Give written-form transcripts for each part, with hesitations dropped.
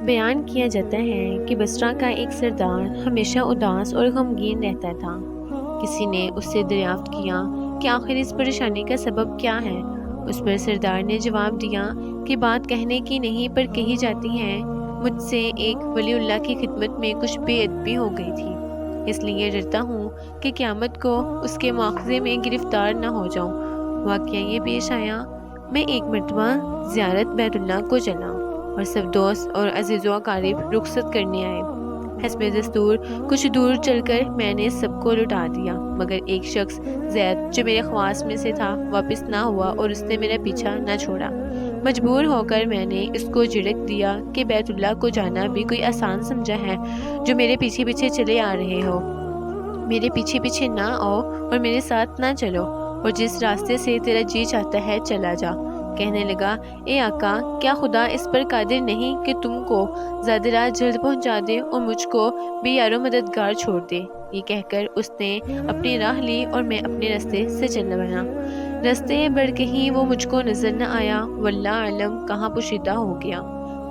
بیان کیا جاتا ہے کہ بصرہ کا ایک سردار ہمیشہ اداس اور غمگین رہتا تھا۔ کسی نے اس سے دریافت کیا کہ آخر اس پریشانی کا سبب کیا ہے۔ اس پر سردار نے جواب دیا کہ بات کہنے کی نہیں پر کہی جاتی ہے، مجھ سے ایک ولی اللہ کی خدمت میں کچھ بے ادبی ہو گئی تھی، اس لیے ڈرتا ہوں کہ قیامت کو اس کے مواخذے میں گرفتار نہ ہو جاؤں۔ واقعہ یہ پیش آیا، میں ایک مرتبہ زیارت بیت اللہ کو چلا اور سب دوست اور عزیز و اقارب رخصت کرنے آئے۔ حسب دستور کچھ دور چل کر میں نے سب کو لٹا دیا، مگر ایک شخص زید جو میرے خواص میں سے تھا واپس نہ ہوا اور اس نے میرا پیچھا نہ چھوڑا۔ مجبور ہو کر میں نے اس کو جھڑک دیا کہ بیت اللہ کو جانا بھی کوئی آسان سمجھا ہے جو میرے پیچھے پیچھے چلے آ رہے ہو۔ میرے پیچھے پیچھے نہ آؤ اور میرے ساتھ نہ چلو، اور جس راستے سے تیرا جی چاہتا ہے چلا جا۔ کہنے لگا، اے آقا، کیا خدا اس پر قادر نہیں کہ تم کو زیادہ راہ جلد پہنچا دے اور مجھ کو بے یار و مددگار چھوڑ دے؟ یہ کہہ کر اس نے اپنی راہ لی اور میں اپنے راستے سے چلنا بنا۔ راستے بڑھ کہیں وہ مجھ کو نظر نہ آیا، واللہ علم کہاں پوشیدہ ہو گیا۔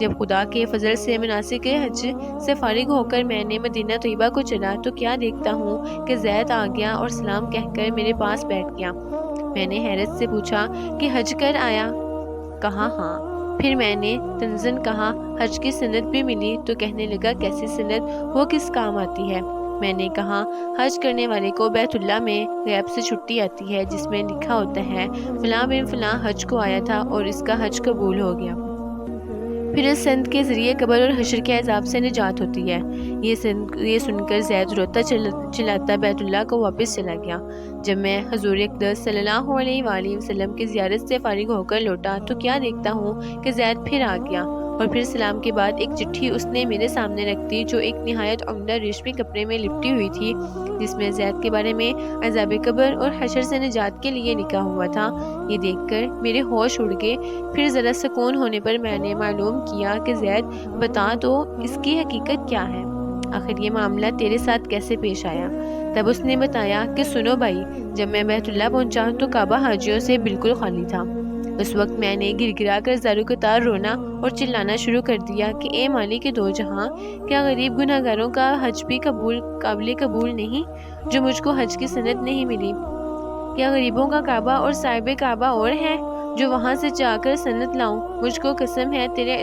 جب خدا کے فضل سے مناسک حج سے فارغ ہو کر میں نے مدینہ طیبہ کو چلا تو کیا دیکھتا ہوں کہ زید آ گیا اور سلام کہہ کر میرے پاس بیٹھ گیا۔ میں نے حیرت سے پوچھا کہ حج کر آیا؟ کہا ہاں۔ پھر میں نے تنزن کہا، حج کی سند بھی ملی؟ تو کہنے لگا، کیسی سند؟ وہ کس کام آتی ہے؟ میں نے کہا، حج کرنے والے کو بیت اللہ میں غیب سے چھٹی آتی ہے جس میں لکھا ہوتا ہے فلاں بن فلاں حج کو آیا تھا اور اس کا حج قبول ہو گیا۔ پھر اس سند کے ذریعے قبر اور حشر کے عذاب سے نجات ہوتی ہے۔ یہ سن کر زید روتا چلاتا بیت اللہ کو واپس چلا گیا۔ جب میں حضور اقدس صلی اللہ علیہ وآلہ وسلم کی زیارت سے فارغ ہو کر لوٹا تو کیا دیکھتا ہوں کہ زید پھر آ گیا، اور پھر سلام کے بعد ایک چٹھی اس نے میرے سامنے رکھ دی جو ایک نہایت عمدہ ریشمی کپڑے میں لپٹی ہوئی تھی، جس میں زید کے بارے میں عذاب قبر اور حشر سے نجات کے لیے لکھا ہوا تھا۔ یہ دیکھ کر میرے ہوش اڑ گئے۔ پھر ذرا سکون ہونے پر میں نے معلوم کیا کہ زید، بتا تو اس کی حقیقت کیا ہے؟ آخر یہ معاملہ تیرے ساتھ کیسے پیش آیا؟ تب اس نے بتایا کہ سنو بھائی، جب میں بیت اللہ پہنچا تو کعبہ حاجیوں سے بالکل خالی تھا۔ اس وقت میں نے گر گرا کر زارو قطار رونا اور چلانا شروع کر دیا کہ اے مالک دو جہاں، کیا غریب گناہ گاروں کا حج بھی قابل قبول نہیں جو مجھ کو حج کی سند نہیں ملی؟ کیا غریبوں کا کعبہ اور صاحب کعبہ اور ہے جو وہاں سے جا کر سند لاؤں؟ مجھ کو قسم ہے تیرے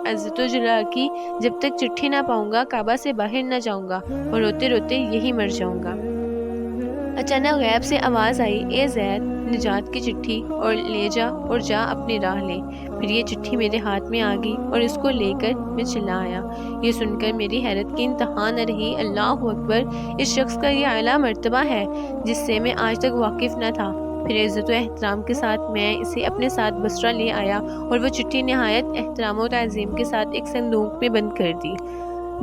عزت و جلال کی، جب تک چٹھی نہ پاؤں گا کعبہ سے باہر نہ جاؤں گا اور روتے روتے یہی مر جاؤں گا۔ اچانک غیب سے آواز آئی، اے زید، نجات کی چٹھی اور لے جا اور جا اپنی راہ لے۔ پھر یہ چٹھی میرے ہاتھ میں آ گئی اور اس کو لے کر میں چلا آیا۔ یہ سن کر میری حیرت کی انتہا نہ رہی۔ اللہ اکبر، اس شخص کا یہ اعلیٰ مرتبہ ہے جس سے میں آج تک واقف نہ تھا۔ پھر عزت و احترام کے ساتھ میں اسے اپنے ساتھ بصرہ لے آیا اور وہ چٹھی نہایت احترام و تعظیم کے ساتھ ایک صندوق میں بند کر دی۔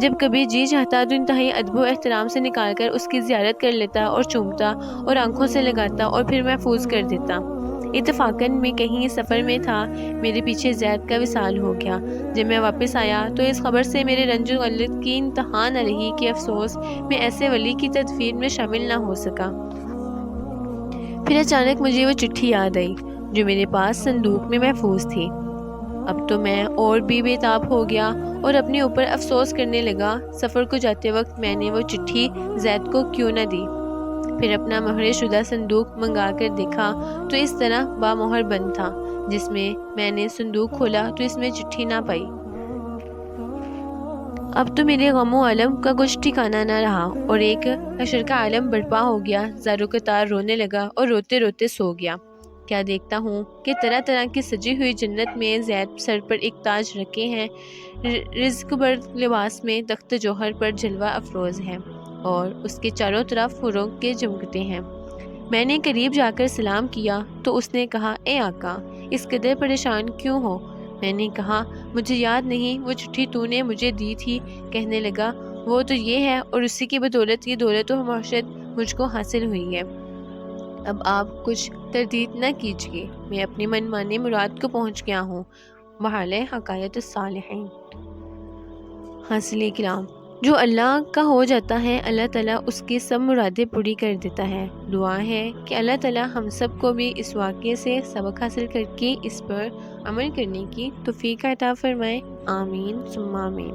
جب کبھی جی چاہتا تو انتہائی ادب و احترام سے نکال کر اس کی زیارت کر لیتا اور چومتا اور آنکھوں سے لگاتا اور پھر محفوظ کر دیتا۔ اتفاقاً میں کہیں سفر میں تھا، میرے پیچھے زید کا وصال ہو گیا۔ جب میں واپس آیا تو اس خبر سے میرے رنج و غلت کی انتہا نہ رہی کہ افسوس میں ایسے ولی کی تدفین میں شامل نہ ہو سکا۔ پھر اچانک مجھے وہ چٹھی یاد آئی جو میرے پاس صندوق میں محفوظ تھی۔ اب تو میں اور بھی بے تاب ہو گیا اور اپنے اوپر افسوس کرنے لگا، سفر کو جاتے وقت میں نے وہ چٹھی زید کو کیوں نہ دی۔ پھر اپنا مہر شدہ صندوق منگا کر دیکھا تو اس طرح بامہر بند تھا۔ جس میں نے صندوق کھولا تو اس میں چٹھی نہ پائی۔ اب تو میرے غم و علم کا کچھ ٹھکانہ نہ رہا اور ایک حشر کا عالم برپا ہو گیا۔ زارو قطار رونے لگا اور روتے روتے سو گیا۔ کیا دیکھتا ہوں کہ طرح طرح کی سجی ہوئی جنت میں زید سر پر ایک تاج رکھے ہیں، رزق بر لباس میں تخت جوہر پر جلوہ افروز ہے اور اس کے چاروں طرف حوروں کے جمکتے ہیں۔ میں نے قریب جا کر سلام کیا تو اس نے کہا، اے آقا، اس قدر پریشان کیوں ہو؟ میں نے کہا، مجھے یاد نہیں وہ چٹھی تو نے مجھے دی تھی۔ کہنے لگا، وہ تو یہ ہے اور اسی کی بدولت یہ دولت و معاشرت مجھ کو حاصل ہوئی ہے۔ اب آپ کچھ تردید نہ کیجیے، میں اپنی من مانی مراد کو پہنچ گیا ہوں۔ بحال حکایت الصالحین۔ حاصل کرام، جو اللہ کا ہو جاتا ہے اللہ تعالیٰ اس کی سب مرادیں پوری کر دیتا ہے۔ دعا ہے کہ اللہ تعالیٰ ہم سب کو بھی اس واقعے سے سبق حاصل کر کے اس پر عمل کرنے کی توفیق عطا فرمائے۔ آمین ثم آمین۔